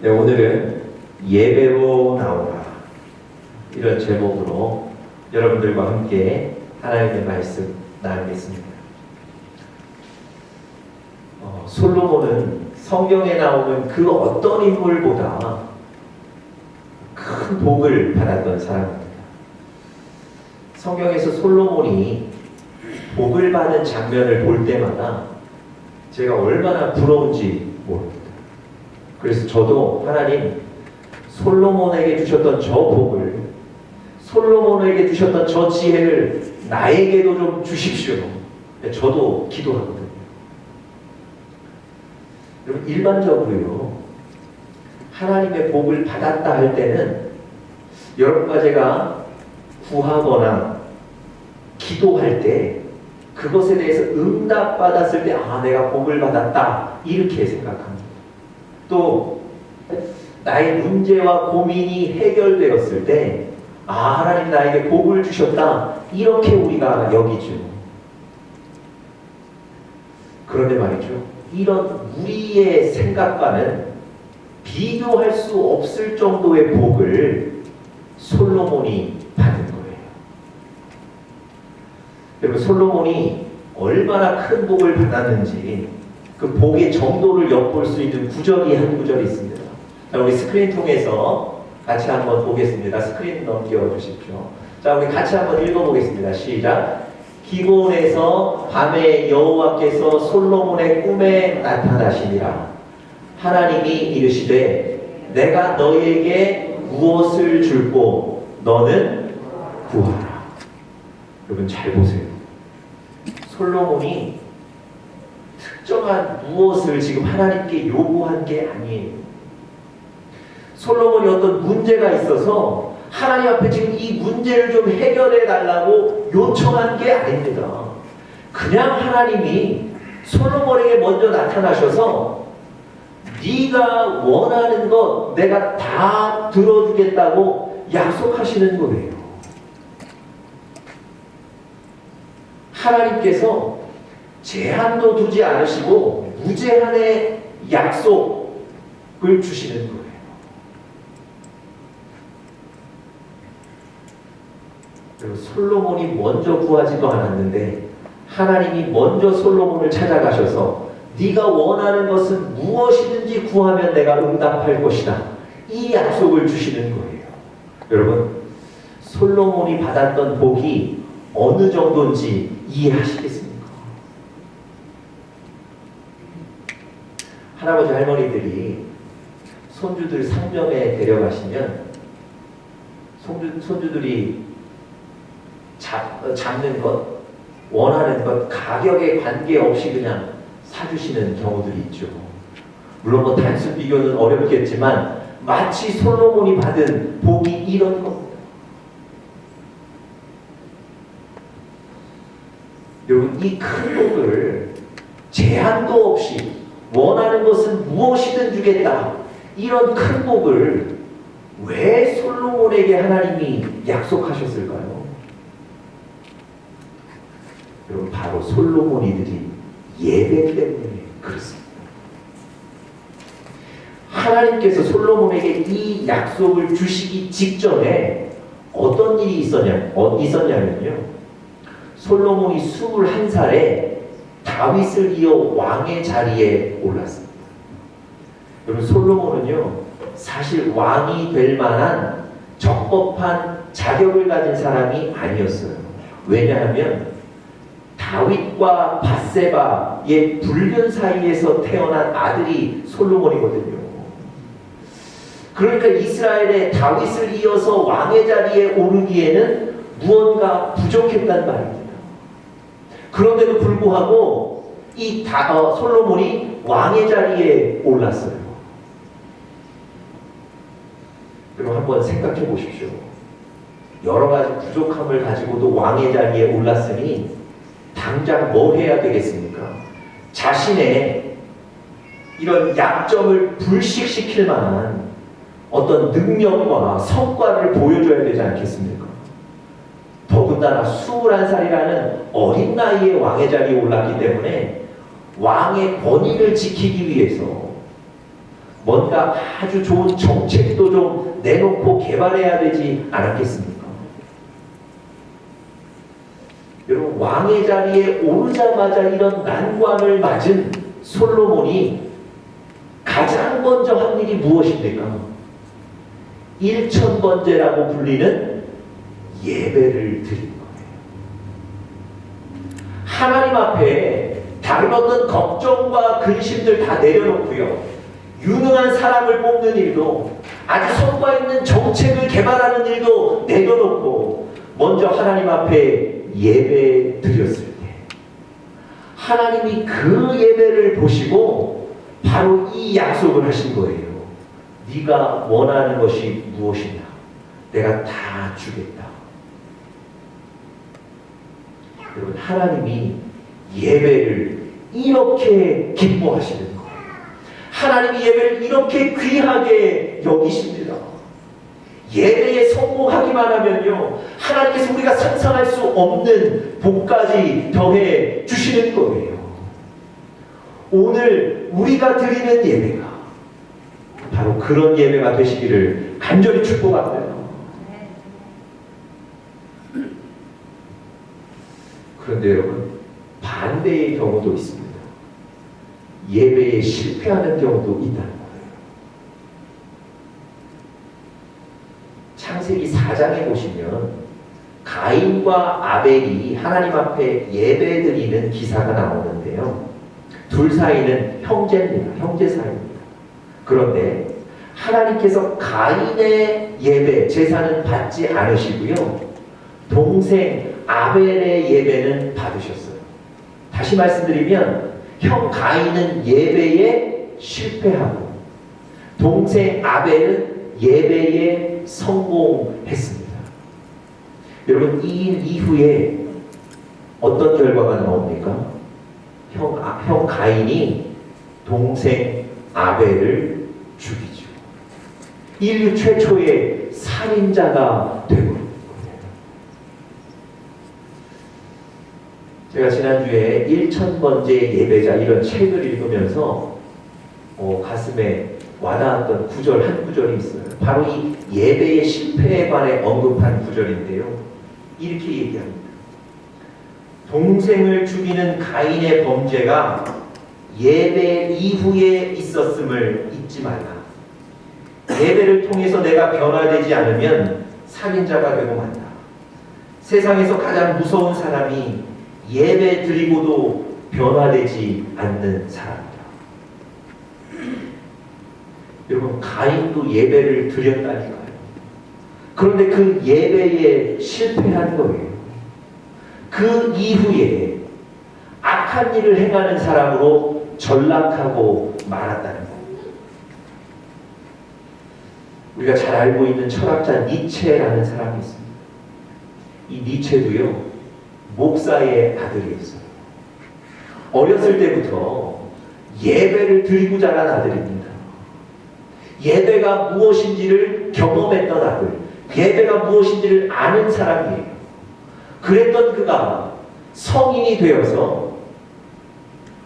네, 오늘은 예배로 나오라 이런 제목으로 여러분들과 함께 하나님의 말씀 나누겠습니다. 솔로몬은 성경에 나오는 그 어떤 인물보다 큰 복을 받았던 사람입니다. 성경에서 솔로몬이 복을 받은 장면을 볼 때마다 제가 얼마나 부러운지 모릅니다. 그래서 저도 하나님 솔로몬에게 주셨던 저 복을, 솔로몬에게 주셨던 저 지혜를 나에게도 좀 주십시오. 저도 기도하거든요. 여러분, 일반적으로요, 하나님의 복을 받았다 할 때는 여러분과 제가 구하거나 기도할 때 그것에 대해서 응답받았을 때 내가 복을 받았다 이렇게 생각합니다. 또 나의 문제와 고민이 해결되었을 때 하나님 나에게 복을 주셨다 이렇게 우리가 여기죠. 그런데 말이죠, 이런 우리의 생각과는 비교할 수 없을 정도의 복을 솔로몬이 받은 거예요. 여러분, 솔로몬이 얼마나 큰 복을 받았는지 그 복의 정도를 엿볼 수 있는 구절이 한 구절이 있습니다. 자, 우리 스크린 통해서 같이 한번 보겠습니다. 스크린 넘겨 주십시오. 자, 우리 같이 한번 읽어보겠습니다. 시작. 기브온에서 밤에 여호와께서 솔로몬의 꿈에 나타나시니라. 하나님이 이르시되 내가 너에게 무엇을 줄고 너는 구하라. 여러분 잘 보세요. 솔로몬이 특정한 무엇을 지금 하나님께 요구한 게 아니에요. 솔로몬이 어떤 문제가 있어서 하나님 앞에 지금 이 문제를 좀 해결해 달라고 요청한 게 아닙니다. 그냥 하나님이 솔로몬에게 먼저 나타나셔서 네가 원하는 것 내가 다 들어주겠다고 약속하시는 거예요. 하나님께서 제한도 두지 않으시고 무제한의 약속을 주시는 거예요. 솔로몬이 먼저 구하지도 않았는데 하나님이 먼저 솔로몬을 찾아가셔서 네가 원하는 것은 무엇이든지 구하면 내가 응답할 것이다. 이 약속을 주시는 거예요. 여러분, 솔로몬이 받았던 복이 어느 정도인지 이해하시겠습니까? 할아버지 할머니들이 손주들 상점에 데려가시면 손주들이 잡는 것, 원하는 것, 가격에 관계없이 그냥 사주시는 경우들이 있죠. 물론 뭐 단순 비교는 어렵겠지만 마치 솔로몬이 받은 복이 이런 겁니다. 여러분, 이 큰 복을 제한도 없이 원하는 것은 무엇이든 주겠다, 이런 큰 복을 왜 솔로몬에게 하나님이 약속하셨을까요? 여러분, 바로 솔로몬이 드린 예배 때문에 그렇습니다. 하나님께서 솔로몬에게 이 약속을 주시기 직전에 어떤 일이 있었냐면요, 솔로몬이 21살에 다윗을 이어 왕의 자리에 올랐습니다. 여러분, 솔로몬은요 사실 왕이 될 만한 적법한 자격을 가진 사람이 아니었어요. 왜냐하면 다윗과 밧세바의 불륜 사이에서 태어난 아들이 솔로몬이거든요. 그러니까 이스라엘의 다윗을 이어서 왕의 자리에 오르기에는 무언가 부족했단 말입니다. 그런데도 불구하고 이 솔로몬이 왕의 자리에 올랐어요. 그럼 한번 생각해 보십시오. 여러 가지 부족함을 가지고도 왕의 자리에 올랐으니 당장 뭘 해야 되겠습니까? 자신의 이런 약점을 불식시킬 만한 어떤 능력과 성과를 보여줘야 되지 않겠습니까? 더군다나 21살이라는 어린 나이에 왕의 자리에 올랐기 때문에 왕의 권위를 지키기 위해서 뭔가 아주 좋은 정책도 좀 내놓고 개발해야 되지 않았겠습니까? 여러분, 왕의 자리에 오르자마자 이런 난관을 맞은 솔로몬이 가장 먼저 한 일이 무엇입니까? 일천번제라고 불리는 예배를 드린 거예요. 하나님 앞에 다른 어떤 걱정과 근심들 다 내려놓고요, 유능한 사람을 뽑는 일도, 아주 성과 있는 정책을 개발하는 일도 내려놓고 먼저 하나님 앞에 예배 드렸을 때 하나님이 그 예배를 보시고 바로 이 약속을 하신 거예요. 네가 원하는 것이 무엇이냐? 내가 다 주겠다. 여러분, 하나님이 예배를 이렇게 기뻐하시는 거예요. 하나님이 예배를 이렇게 귀하게 여기십니다. 예배에 성공하기만 하면요, 하나님께서 우리가 상상할 수 없는 복까지 더해 주시는 거예요. 오늘 우리가 드리는 예배가 바로 그런 예배가 되시기를 간절히 축복합니다. 그런데 여러분, 반대의 경우도 있습니다. 예배에 실패하는 경우도 있다는 거예요. 창세기 4장에 보시면 가인과 아벨이 하나님 앞에 예배드리는 기사가 나오는데요, 둘 사이는 형제입니다. 형제 사이입니다. 그런데 하나님께서 가인의 예배, 제사는 받지 않으시고요, 동생 아벨의 예배는 받으셨어요. 다시 말씀드리면 형 가인은 예배에 실패하고 동생 아벨은 예배에 성공했습니다. 여러분, 이 일 이후에 어떤 결과가 나옵니까? 형 가인이 동생 아벨을 죽이죠. 인류 최초의 살인자가 되고, 제가 지난주에 1000번째 예배자 이런 책을 읽으면서 가슴에 와닿았던 구절, 한 구절이 있어요. 바로 이 예배의 실패에 관해 언급한 구절인데요, 이렇게 얘기합니다. 동생을 죽이는 가인의 범죄가 예배 이후에 있었음을 잊지 말라. 예배를 통해서 내가 변화되지 않으면 살인자가 되고 만다. 세상에서 가장 무서운 사람이 예배 드리고도 변화되지 않는 사람이다. 여러분, 가인도 예배를 드렸다니까요. 그런데 그 예배에 실패한 거예요. 그 이후에 악한 일을 행하는 사람으로 전락하고 말았다는 겁니다. 우리가 잘 알고 있는 철학자 니체라는 사람이 있습니다. 이 니체도요, 목사의 아들이었어요. 어렸을 때부터 예배를 드리고 자란 아들입니다. 예배가 무엇인지를 경험했던 아들, 예배가 무엇인지를 아는 사람이에요. 그랬던 그가 성인이 되어서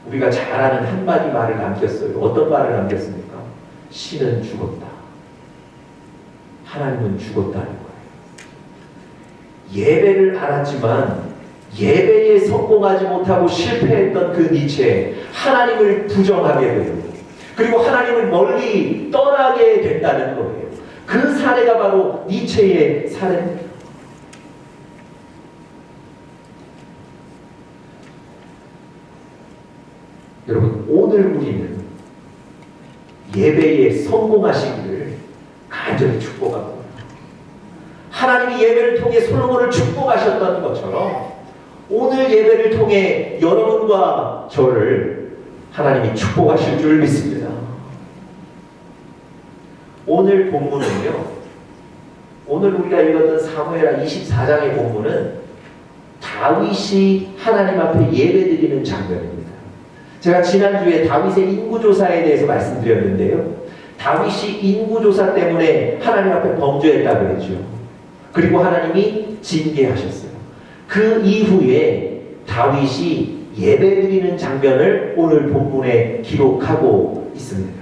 우리가 잘 아는 한마디 말을 남겼어요. 어떤 말을 남겼습니까? 신은 죽었다. 하나님은 죽었다는 거예요. 예배를 알았지만 예배에 성공하지 못하고 실패했던 그 니체, 하나님을 부정하게 돼요. 그리고 하나님을 멀리 떠나게 된다는 거예요. 그 사례가 바로 니체의 사례입니다. 여러분, 오늘 우리는 예배에 성공하시기를 간절히 축복합니다. 하나님이 예배를 통해 솔로몬을 축복하셨던 것처럼 오늘 예배를 통해 여러분과 저를 하나님이 축복하실 줄 믿습니다. 오늘 본문은요, 오늘 우리가 읽었던 사무엘하 24장의 본문은 다윗이 하나님 앞에 예배드리는 장면입니다. 제가 지난주에 다윗의 인구조사에 대해서 말씀드렸는데요, 다윗이 인구조사 때문에 하나님 앞에 범죄했다고 했죠. 그리고 하나님이 징계하셨어요. 그 이후에 다윗이 예배드리는 장면을 오늘 본문에 기록하고 있습니다.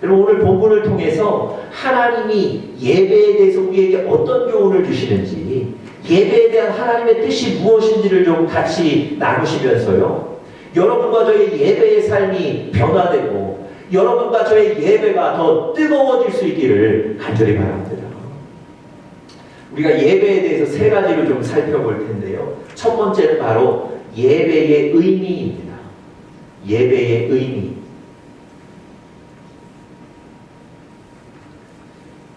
여러분 오늘 본문을 통해서 하나님이 예배에 대해서 우리에게 어떤 교훈을 주시는지, 예배에 대한 하나님의 뜻이 무엇인지를 좀 같이 나누시면서요, 여러분과 저의 예배의 삶이 변화되고 여러분과 저의 예배가 더 뜨거워질 수 있기를 간절히 바랍니다. 우리가 예배에 대해서 세 가지로 좀 살펴볼 텐데요. 첫 번째는 바로 예배의 의미입니다. 예배의 의미.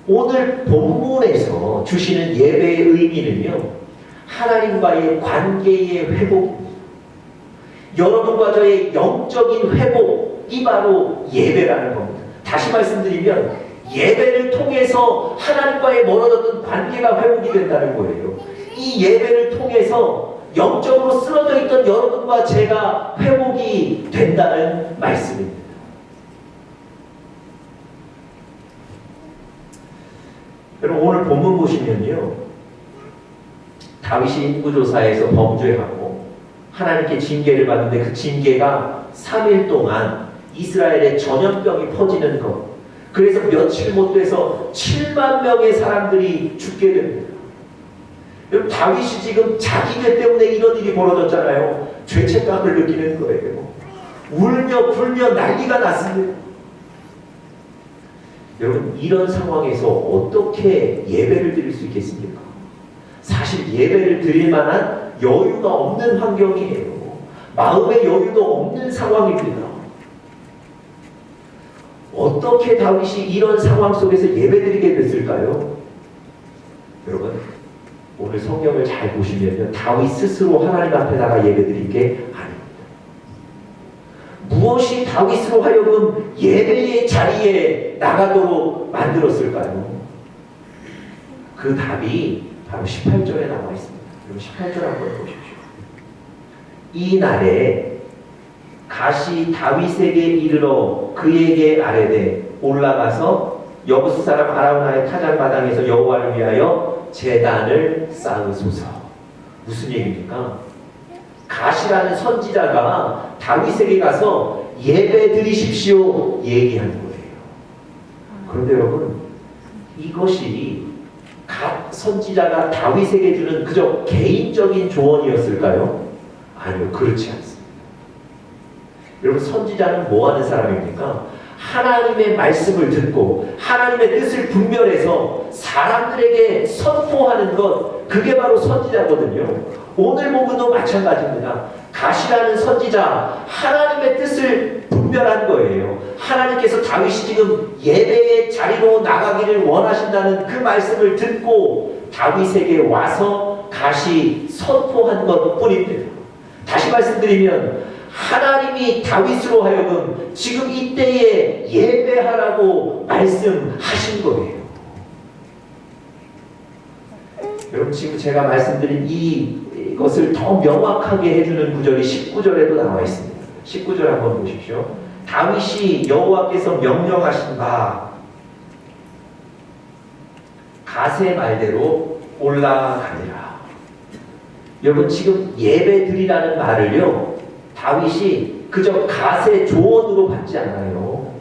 오늘 본문에서 주시는 예배의 의미는요, 하나님과의 관계의 회복입니다. 여러분과 저의 영적인 회복이 바로 예배라는 겁니다. 다시 말씀드리면 예배를 통해서 하나님과의 멀어졌던 관계가 회복이 된다는 거예요. 이 예배를 통해서 영적으로 쓰러져 있던 여러분과 제가 회복이 된다는 말씀입니다. 여러분 오늘 본문 보시면요, 다윗이 인구조사에서 범죄하고 하나님께 징계를 받는데 그 징계가 3일 동안 이스라엘에 전염병이 퍼지는 것, 그래서 며칠 못 돼서 7만 명의 사람들이 죽게 됩니다. 여러분 다윗이 지금 자기 죄 때문에 이런 일이 벌어졌잖아요. 죄책감을 느끼는 거예요. 울며 불며 난리가 났습니다. 여러분 이런 상황에서 어떻게 예배를 드릴 수 있겠습니까? 사실 예배를 드릴 만한 여유가 없는 환경이에요. 마음의 여유도 없는 상황입니다. 어떻게 다윗이 이런 상황 속에서 예배드리게 됐을까요? 여러분 오늘 성경을 잘 보시면 다윗 스스로 하나님 앞에다가 예배드린 게 아닙니다. 무엇이 다윗으로 하여금 예배의 자리에 나가도록 만들었을까요? 그 답이 바로 18절에 나와 있습니다. 그럼 18절 한번 보십시오. 이 날에 갓이 다윗에게 이르러 그에게 아뢰되 올라가서 여부스 사람 아라우나의 타작마당에서 여호와를 위하여 제단을 쌓으소서. 무슨 얘기입니까? 갓이라는 선지자가 다윗에게 가서 예배 드리십시오 얘기하는 거예요. 그런데 여러분 이것이 갓 선지자가 다윗에게 주는 그저 개인적인 조언이었을까요? 아니요, 그렇지 않습니다. 여러분 선지자는 뭐 하는 사람입니까? 하나님의 말씀을 듣고 하나님의 뜻을 분별해서 사람들에게 선포하는 것, 그게 바로 선지자거든요. 오늘 본문도 마찬가지입니다. 갓이라는 선지자, 하나님의 뜻을 분별한 거예요. 하나님께서 다윗이 지금 예배의 자리로 나가기를 원하신다는 그 말씀을 듣고 다윗에게 와서 갓이 선포한 것뿐입니다. 다시 말씀드리면 하나님이 다윗으로 하여금 지금 이때에 예배하라고 말씀하신 거예요. 여러분 지금 제가 말씀드린 이것을 더 명확하게 해주는 구절이 19절에도 나와 있습니다. 19절 한번 보십시오. 다윗이 여호와께서 명령하신 바 갓의 말대로 올라가니라. 여러분 지금 예배 드리라는 말을요, 다윗이 그저 갓의 조언으로 받지 않아요.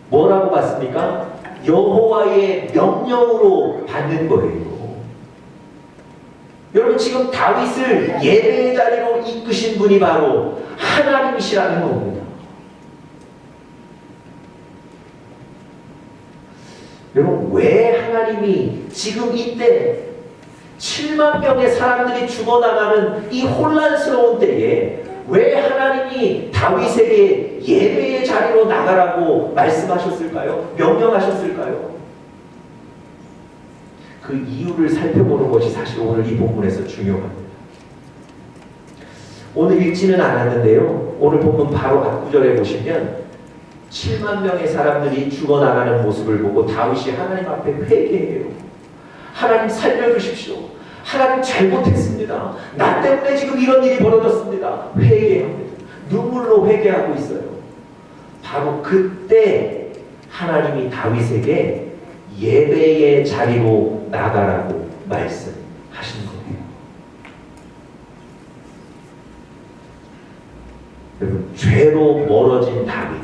뭐라고 받습니까? 여호와의 명령으로 받는 거예요. 여러분 지금 다윗을 예배의 자리로 이끄신 분이 바로 하나님이시라는 겁니다. 여러분 왜 하나님이 지금 이때 7만 명의 사람들이 죽어나가는 이 혼란스러운 때에 왜 하나님이 다윗에게 예배의 자리로 나가라고 말씀하셨을까요? 명령하셨을까요? 그 이유를 살펴보는 것이 사실 오늘 이 본문에서 중요합니다. 오늘 읽지는 않았는데요, 오늘 본문 바로 앞구절에 보시면 7만 명의 사람들이 죽어나가는 모습을 보고 다윗이 하나님 앞에 회개해요. 하나님 살려주십시오. 하나님 잘못했습니다. 나 때문에 지금 이런 일이 벌어졌습니다. 회개합니다. 눈물로 회개하고 있어요. 바로 그때 하나님이 다윗에게 예배의 자리로 나가라고 말씀하신 거예요. 여러분 죄로 멀어진 다윗,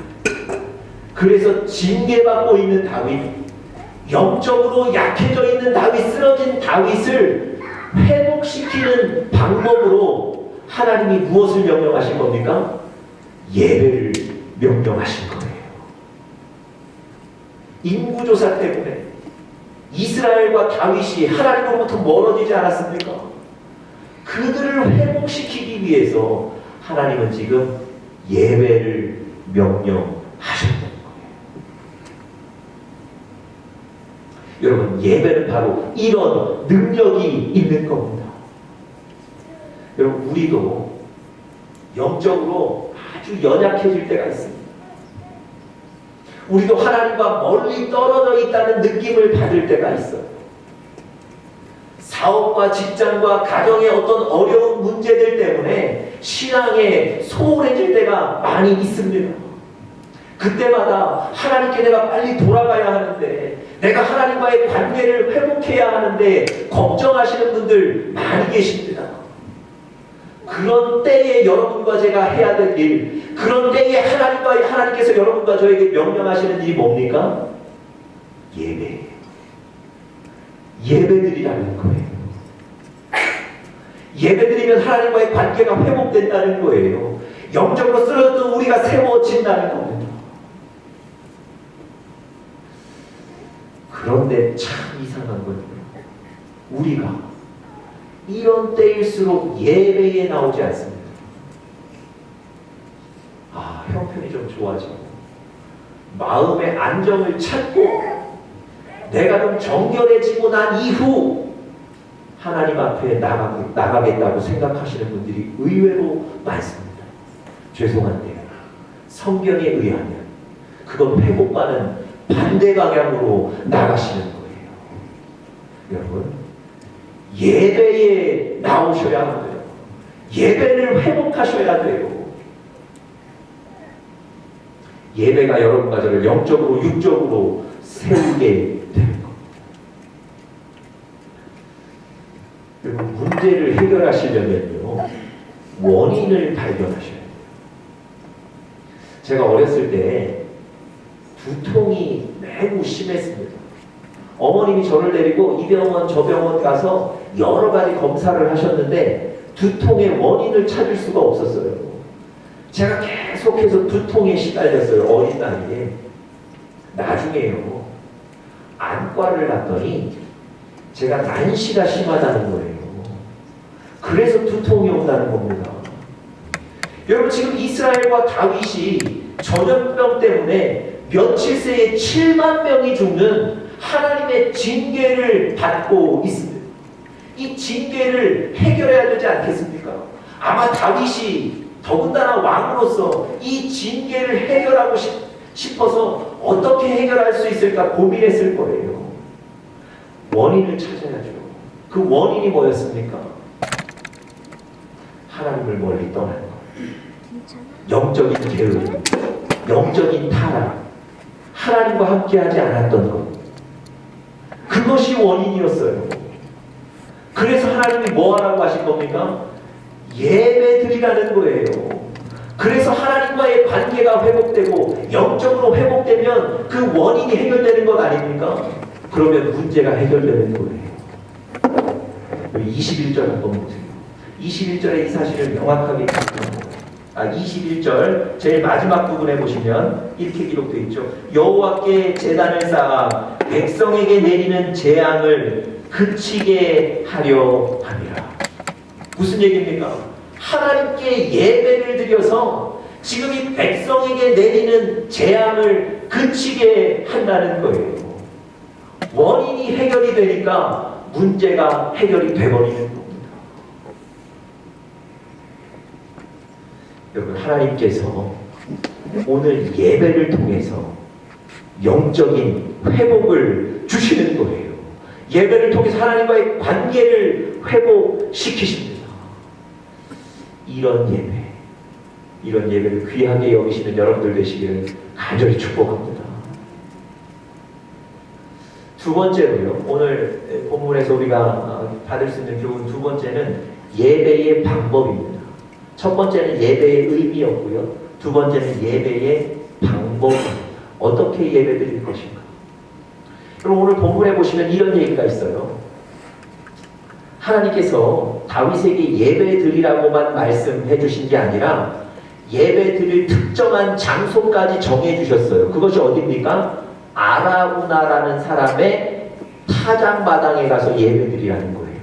그래서 징계받고 있는 다윗, 영적으로 약해져 있는 다윗, 쓰러진 다윗을 회복시키는 방법으로 하나님이 무엇을 명령하신 겁니까? 예배를 명령하신 거예요. 인구조사 때문에 이스라엘과 다윗이 하나님으로부터 멀어지지 않았습니까? 그들을 회복시키기 위해서 하나님은 지금 예배를 명령하셨던 거예요. 여러분, 예배는 바로 이런 능력이 있는 겁니다. 여러분, 우리도 영적으로 아주 연약해질 때가 있습니다. 우리도 하나님과 멀리 떨어져 있다는 느낌을 받을 때가 있어요. 사업과 직장과 가정의 어떤 어려운 문제들 때문에 신앙에 소홀해질 때가 많이 있습니다. 그때마다 하나님께 내가 빨리 돌아가야 하는데, 내가 하나님과의 관계를 회복해야 하는데 걱정하시는 분들 많이 계십니다. 그런 때에 여러분과 제가 해야 될 일, 그런 때에 하나님께서 여러분과 저에게 명령하시는 일이 뭡니까? 예배. 예배드리라는 거예요. 예배드리면 하나님과의 관계가 회복된다는 거예요. 영적으로 쓰러졌던 우리가 세워진다는 겁니다. 그런데 참 이상한 건요, 우리가 이런 때일수록 예배에 나오지 않습니다. 형편이 좀 좋아지고 마음의 안정을 찾고 내가 좀 정결해지고 난 이후 하나님 앞에 나가겠다고 생각하시는 분들이 의외로 많습니다. 죄송한데요, 성경에 의하면 그건 회복과는 반대 방향으로 나가시는 거예요. 여러분, 예배에 나오셔야 돼요. 예배를 회복하셔야 돼요. 예배가 여러분과 저를 영적으로 육적으로 세우게 되는 겁니다. 그리고 문제를 해결하시려면요, 원인을 발견하셔야 돼요. 제가 어렸을 때 두통이 매우 심했습니다. 어머님이 저를 데리고 이 병원 저 병원 가서 여러 가지 검사를 하셨는데 두통의 원인을 찾을 수가 없었어요. 제가 계속해서 두통에 시달렸어요. 어린 나이에. 나중에요, 안과를 갔더니 제가 난시가 심하다는 거예요. 그래서 두통이 온다는 겁니다. 여러분, 지금 이스라엘과 다윗이 전염병 때문에 며칠 새에 7만 명이 죽는 하나님의 징계를 받고 있습니다. 이 징계를 해결해야 되지 않겠습니까? 아마 다윗이 더군다나 왕으로서 이 징계를 해결하고 싶어서 어떻게 해결할 수 있을까 고민했을 거예요. 원인을 찾아야죠. 그 원인이 뭐였습니까? 하나님을 멀리 떠난 것, 영적인 게으름, 영적인 타락, 하나님과 함께하지 않았던 것, 그것이 원인이었어요. 그래서 하나님이 뭐 하라고 하신 겁니까? 예배 드리라는 거예요. 그래서 하나님과의 관계가 회복되고 영적으로 회복되면 그 원인이 해결되는 것 아닙니까? 그러면 문제가 해결되는 거예요. 21절 한번 보세요. 21절에 이 사실을 명확하게 기록합니다. 21절 제일 마지막 부분에 보시면 이렇게 기록되어 있죠. 여호와께 제단을 쌓아 백성에게 내리는 재앙을 그치게 하려 함이라. 무슨 얘기입니까? 하나님께 예배를 드려서 지금 이 백성에게 내리는 재앙을 그치게 한다는 거예요. 원인이 해결이 되니까 문제가 해결이 돼버리는 겁니다. 여러분, 하나님께서 오늘 예배를 통해서 영적인 회복을 주시는 거예요. 예배를 통해서 하나님과의 관계를 회복시키십니다. 이런 예배를 귀하게 여기시는 여러분들 되시기를 간절히 축복합니다. 두 번째로요, 오늘 본문에서 우리가 받을 수 있는 교훈 두 번째는 예배의 방법입니다. 첫 번째는 예배의 의미였고요, 두 번째는 예배의 방법입니다. 어떻게 예배 드릴 것인가? 그럼 오늘 본문에 보시면 이런 얘기가 있어요. 하나님께서 다윗에게 예배 드리라고만 말씀해 주신 게 아니라 예배 드릴 특정한 장소까지 정해 주셨어요. 그것이 어디입니까? 아라우나라는 사람의 타작마당에 가서 예배 드리라는 거예요.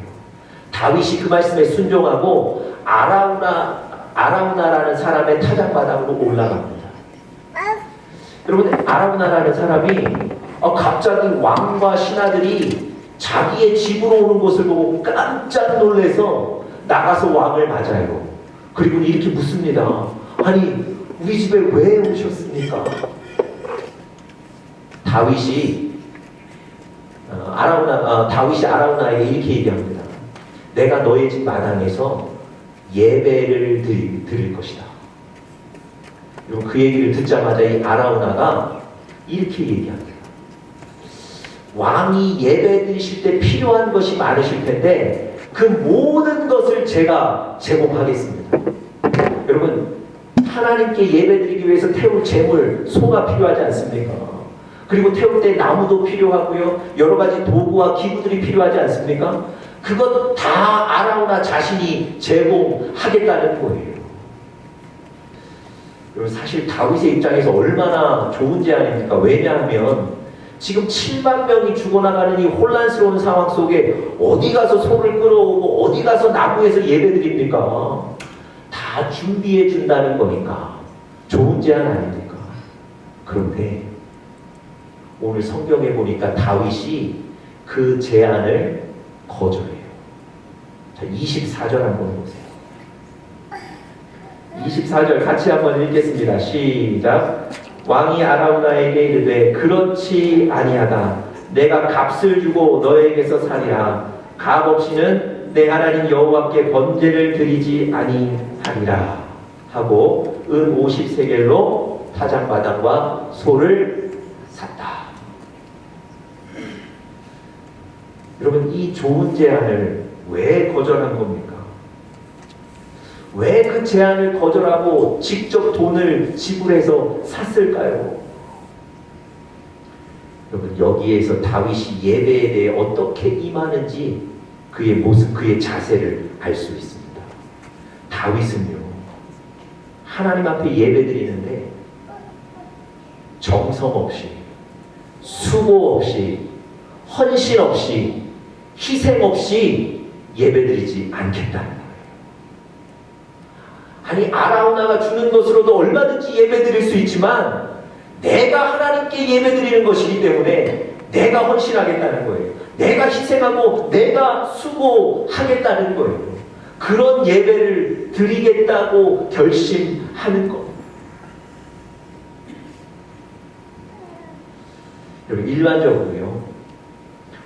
다윗이 그 말씀에 순종하고 아라우나라는 사람의 타작마당으로 올라갑니다. 여러분, 아라우나라는 사람이 갑자기 왕과 신하들이 자기의 집으로 오는 것을 보고 깜짝 놀라서 나가서 왕을 맞아요. 그리고 이렇게 묻습니다. 아니, 우리 집에 왜 오셨습니까? 다윗이 아라우나에게 이렇게 얘기합니다. 내가 너의 집 마당에서 예배를 드릴 것이다. 그리고 그 얘기를 듣자마자 이 아라우나가 이렇게 얘기합니다. 왕이 예배 드리실 때 필요한 것이 많으실 텐데 그 모든 것을 제가 제공하겠습니다. 여러분, 하나님께 예배 드리기 위해서 태울 제물, 소가 필요하지 않습니까? 그리고 태울 때 나무도 필요하고요. 여러 가지 도구와 기구들이 필요하지 않습니까? 그것도 다 아라우나 자신이 제공하겠다는 거예요. 여러분, 사실 다윗의 입장에서 얼마나 좋은 제안입니까? 왜냐하면 지금 7만 명이 죽어나가는 이 혼란스러운 상황 속에 어디 가서 소를 끌어오고 어디 가서 나무에서 예배드립니까? 다 준비해 준다는 거니까 좋은 제안 아닙니까? 그런데 오늘 성경에 보니까 다윗이 그 제안을 거절해요. 자, 24절 한번 보세요. 24절 같이 한번 읽겠습니다. 시작. 왕이 아라우나에게 이르되 그렇지 아니하다. 내가 값을 주고 너에게서 사리라. 값 없이는 내 하나님 여호와께 번제를 드리지 아니하리라 하고 은 50세겔로 타작마당과 소를 샀다. 여러분, 이 좋은 제안을 왜 거절한 겁니까? 왜 그 제안을 거절하고 직접 돈을 지불해서 샀을까요? 여러분, 여기에서 다윗이 예배에 대해 어떻게 임하는지 그의 모습, 그의 자세를 알 수 있습니다. 다윗은요, 하나님 앞에 예배 드리는데 정성 없이, 수고 없이, 헌신 없이, 희생 없이 예배 드리지 않겠다는 거예요. 아니, 아라우나가 주는 것으로도 얼마든지 예배 드릴 수 있지만 내가 하나님께 예배 드리는 것이기 때문에 내가 헌신하겠다는 거예요. 내가 희생하고 내가 수고하겠다는 거예요. 그런 예배를 드리겠다고 결심하는 것. 여러분, 일반적으로요,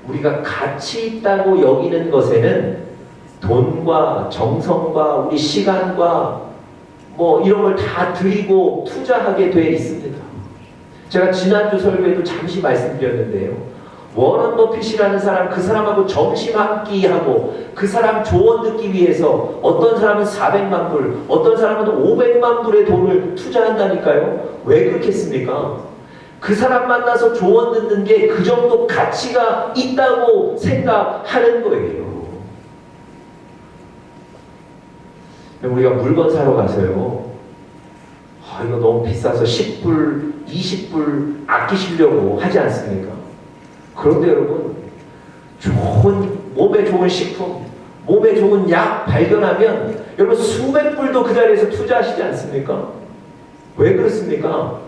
우리가 가치 있다고 여기는 것에는 돈과 정성과 우리 시간과 이런 걸 다 드리고 투자하게 돼 있습니다. 제가 지난주 설교에도 잠시 말씀드렸는데요. 워런 버핏이라는 사람, 그 사람하고 점심 한 끼 하고 그 사람 조언 듣기 위해서 어떤 사람은 400만 불, 어떤 사람은 500만 불의 돈을 투자한다니까요. 왜 그렇겠습니까? 그 사람 만나서 조언 듣는 게 그 정도 가치가 있다고 생각하는 거예요. 우리가 물건 사러 가서요, 이거 너무 비싸서 10불, 20불 아끼시려고 하지 않습니까? 그런데 여러분, 몸에 좋은 식품, 몸에 좋은 약 발견하면 여러분 수백 불도 그 자리에서 투자하시지 않습니까? 왜 그렇습니까?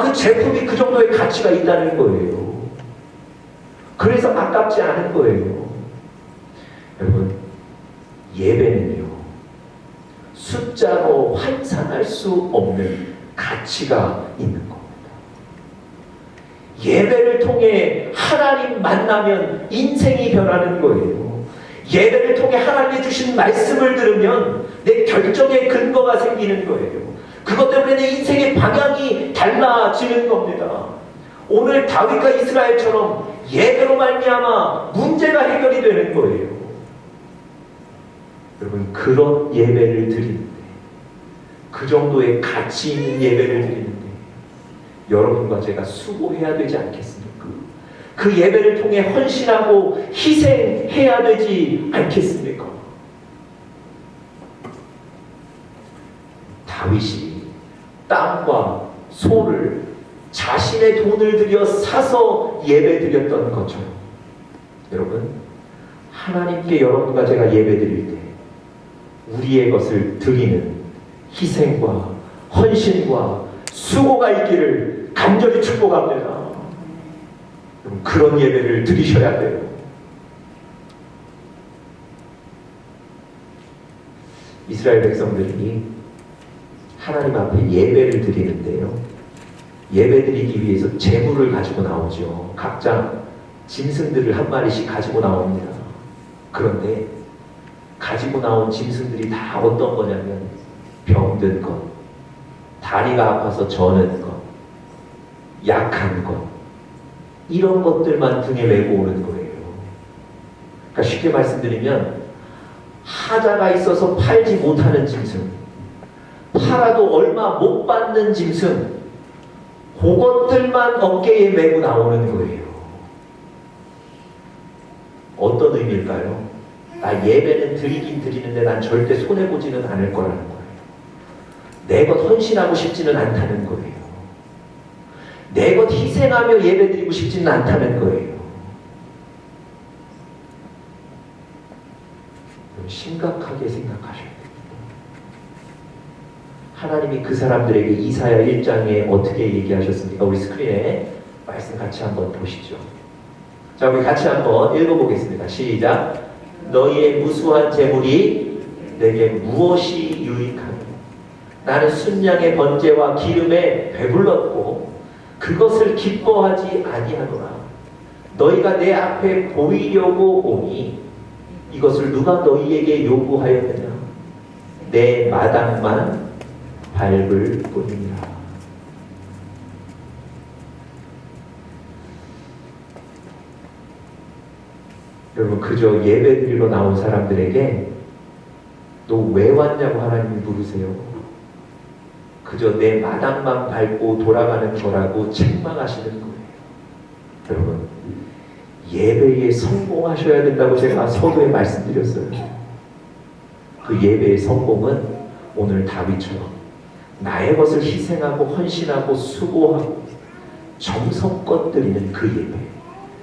그 제품이 그 정도의 가치가 있다는 거예요. 그래서 아깝지 않은 거예요. 여러분, 예배는요, 숫자로 환산할 수 없는 가치가 있는 겁니다. 예배를 통해 하나님 만나면 인생이 변하는 거예요. 예배를 통해 하나님이 주신 말씀을 들으면 내 결정의 근거가 생기는 거예요. 그것 때문에 내 인생의 방향이 달라지는 겁니다. 오늘 다윗과 이스라엘처럼 예배로 말미암아 문제가 해결이 되는 거예요. 여러분, 그런 예배를 드리는데, 그 정도의 가치 있는 예배를 드리는데 여러분과 제가 수고해야 되지 않겠습니까? 그 예배를 통해 헌신하고 희생해야 되지 않겠습니까? 다윗이 땅과 소를 자신의 돈을 들여 사서 예배 드렸던 것처럼 여러분, 하나님께 여러분과 제가 예배 드릴 때 우리의 것을 드리는 희생과 헌신과 수고가 있기를 간절히 축복합니다. 그런 예배를 드리셔야 돼요. 이스라엘 백성들이 하나님 앞에 예배를 드리는데요, 예배 드리기 위해서 제물을 가지고 나오죠. 각자 짐승들을 한 마리씩 가지고 나옵니다. 그런데 가지고 나온 짐승들이 다 어떤 거냐면 병든 것, 다리가 아파서 저는 것, 약한 것, 이런 것들만 등에 메고 오는 거예요. 그러니까 쉽게 말씀드리면 하자가 있어서 팔지 못하는 짐승, 팔아도 얼마 못 받는 짐승, 그것들만 어깨에 메고 나오는 거예요. 어떤 의미일까요? 나 예배는 드리긴 드리는데 난 절대 손해보지는 않을 거라는 거예요. 내 것 헌신하고 싶지는 않다는 거예요. 내 것 희생하며 예배 드리고 싶지는 않다는 거예요. 심각하게 생각하셔야 됩니다. 하나님이 그 사람들에게 이사야 1장에 어떻게 얘기하셨습니까? 우리 스크린에 말씀 같이 한번 보시죠. 자, 우리 같이 한번 읽어보겠습니다. 시작. 너희의 무수한 재물이 내게 무엇이 유익하니? 나는 순양의 번제와 기름에 배불렀고 그것을 기뻐하지 아니하노라. 너희가 내 앞에 보이려고 오니 이것을 누가 너희에게 요구하였느냐? 내 마당만 밟을 뿐이니라. 여러분, 그저 예배 드리러 나온 사람들에게 너 왜 왔냐고 하나님이 물으세요. 그저 내 마당만 밟고 돌아가는 거라고 책망하시는 거예요. 여러분, 예배에 성공하셔야 된다고 제가 서두에 말씀드렸어요. 그 예배의 성공은 오늘 다윗처럼 나의 것을 희생하고 헌신하고 수고하고 정성껏 드리는 그 예배,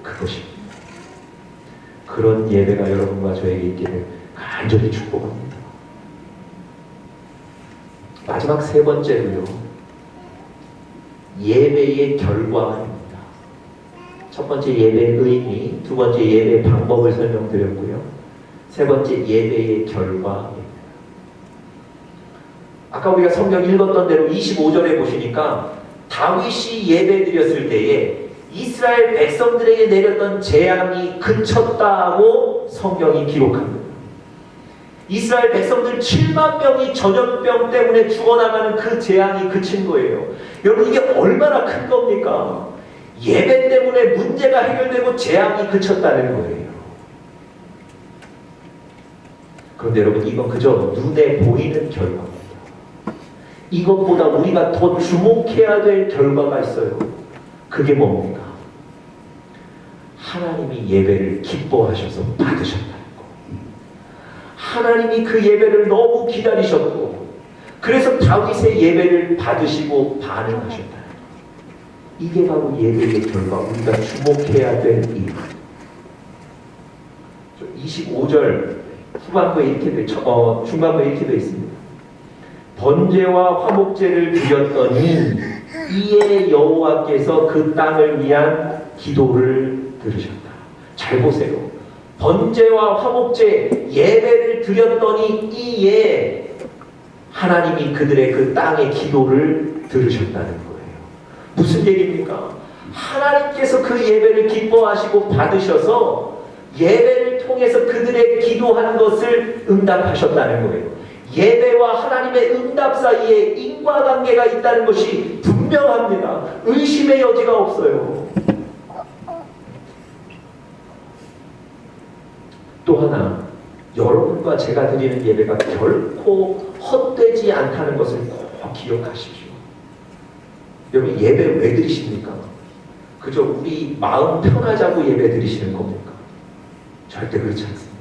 그것입니다. 그런 예배가 여러분과 저에게 있기를 간절히 축복합니다. 마지막 세 번째로요, 예배의 결과입니다. 첫 번째 예배의 의미, 두 번째 예배의 방법을 설명드렸고요, 세 번째 예배의 결과입니다. 아까 우리가 성경 읽었던 대로 25절에 보시니까 다윗이 예배 드렸을 때에 이스라엘 백성들에게 내렸던 재앙이 그쳤다고 성경이 기록합니다. 이스라엘 백성들 7만 명이 전염병 때문에 죽어나가는 그 재앙이 그친 거예요. 여러분, 이게 얼마나 큰 겁니까? 예배 때문에 문제가 해결되고 재앙이 그쳤다는 거예요. 그런데 여러분, 이건 그저 눈에 보이는 결과입니다. 이것보다 우리가 더 주목해야 될 결과가 있어요. 그게 뭡니까? 하나님이 예배를 기뻐하셔서 받으셨다는 거. 하나님이 그 예배를 너무 기다리셨고, 그래서 다윗의 예배를 받으시고 반응하셨다는 거. 이게 바로 예배의 결과, 우리가 주목해야 될 일. 25절 후반부에 이렇게 중반부에 이렇게 되어 있습니다. 번제와 화목제를 드렸더니 이에 여호와께서 그 땅을 위한 기도를 들으셨다. 잘 보세요. 번제와 화목제 예배를 드렸더니 이에 하나님이 그들의 그 땅의 기도를 들으셨다는 거예요. 무슨 얘기입니까? 하나님께서 그 예배를 기뻐하시고 받으셔서 예배를 통해서 그들의 기도한 것을 응답하셨다는 거예요. 예배와 하나님의 응답 사이에 인과관계가 있다는 것이 분명합니다. 의심의 여지가 없어요. 또 하나, 여러분과 제가 드리는 예배가 결코 헛되지 않다는 것을 꼭 기억하십시오. 여러분 예배 왜 드리십니까? 그저 우리 마음 편하자고 예배 드리시는 겁니까? 절대 그렇지 않습니다.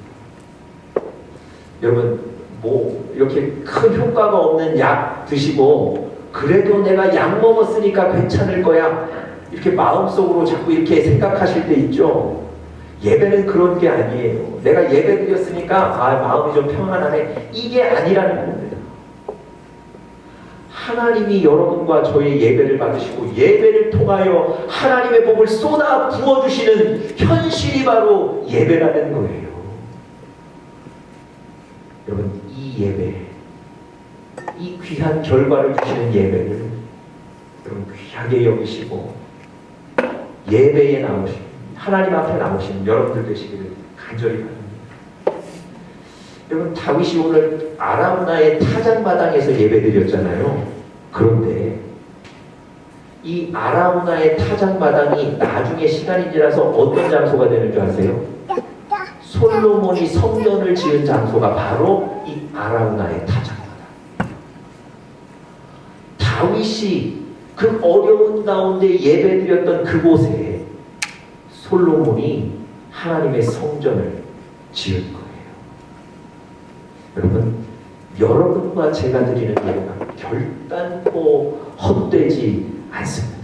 여러분 뭐 이렇게 큰 효과가 없는 약 드시고 그래도 내가 약 먹었으니까 괜찮을 거야 이렇게 마음속으로 자꾸 이렇게 생각하실 때 있죠. 예배는 그런 게 아니에요. 내가 예배 드렸으니까 마음이 좀 평안하네 이게 아니라는 겁니다. 하나님이 여러분과 저의 예배를 받으시고 예배를 통하여 하나님의 복을 쏟아 부어주시는 현실이 바로 예배라는 거예요. 여러분 이 예배, 이 귀한 결과를 주시는 예배를 여러분 귀하게 여기시고 예배에 나오시는 하나님 앞에 나오시는 여러분들 되시기를 간절히 바랍니다. 여러분 다윗이 오늘 아라우나의 타작마당에서 예배드렸잖아요. 그런데 이 아라우나의 타작마당이 나중에 시간이 지나서 어떤 장소가 되는 줄 아세요? 솔로몬이 성전을 지은 장소가 바로 이 아라우나의 타작마당. 다윗이 그 어려운 가운데 예배드렸던 그곳에 솔로몬이 하나님의 성전을 지은 거예요. 여러분, 여러분과 제가 드리는 예배가 결단코 헛되지 않습니다.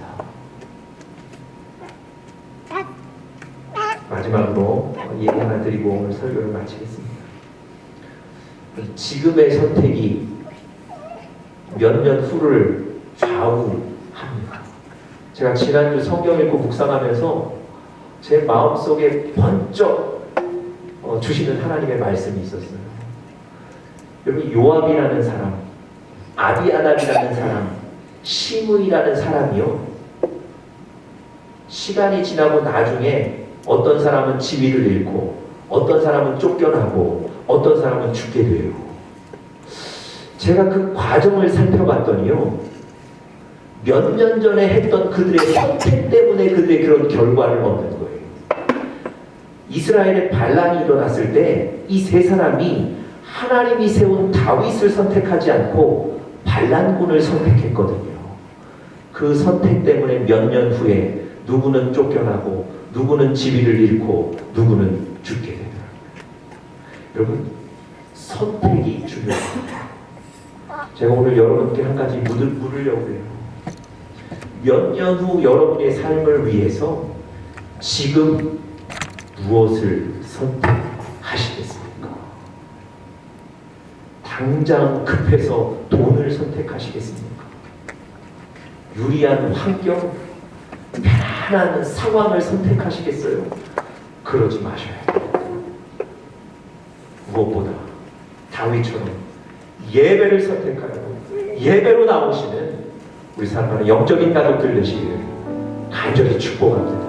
마지막으로 얘기 하나 드리고 오늘 설교를 마치겠습니다. 지금의 선택이 몇 년 후를 좌우합니다. 제가 지난주 성경 읽고 묵상하면서 제 마음속에 번쩍 주시는 하나님의 말씀이 있었어요. 여러분 요압이라는 사람, 아비아달이라는 사람, 시므이라는 사람이요. 시간이 지나고 나중에 어떤 사람은 지위를 잃고 어떤 사람은 쫓겨나고 어떤 사람은 죽게 돼요. 제가 그 과정을 살펴봤더니요. 몇 년 전에 했던 그들의 선택 때문에 그들의 그런 결과를 얻는 거예요. 이스라엘의 반란이 일어났을 때 이 세 사람이 하나님이 세운 다윗을 선택하지 않고 반란군을 선택했거든요. 그 선택 때문에 몇 년 후에 누구는 쫓겨나고 누구는 지위를 잃고 누구는 죽게 되더라고요. 여러분 선택이 중요합니다. 제가 오늘 여러분께 한 가지 물으려고 해요. 몇 년 후 여러분의 삶을 위해서 지금 무엇을 선택하시겠습니까? 당장 급해서 돈을 선택하시겠습니까? 유리한 환경, 편안한 상황을 선택하시겠어요? 그러지 마셔야 돼요. 무엇보다 다윗처럼 예배를 선택하고 예배로 나오시는 우리 사랑하는 영적인 가족들 되시기를 간절히 축복합니다.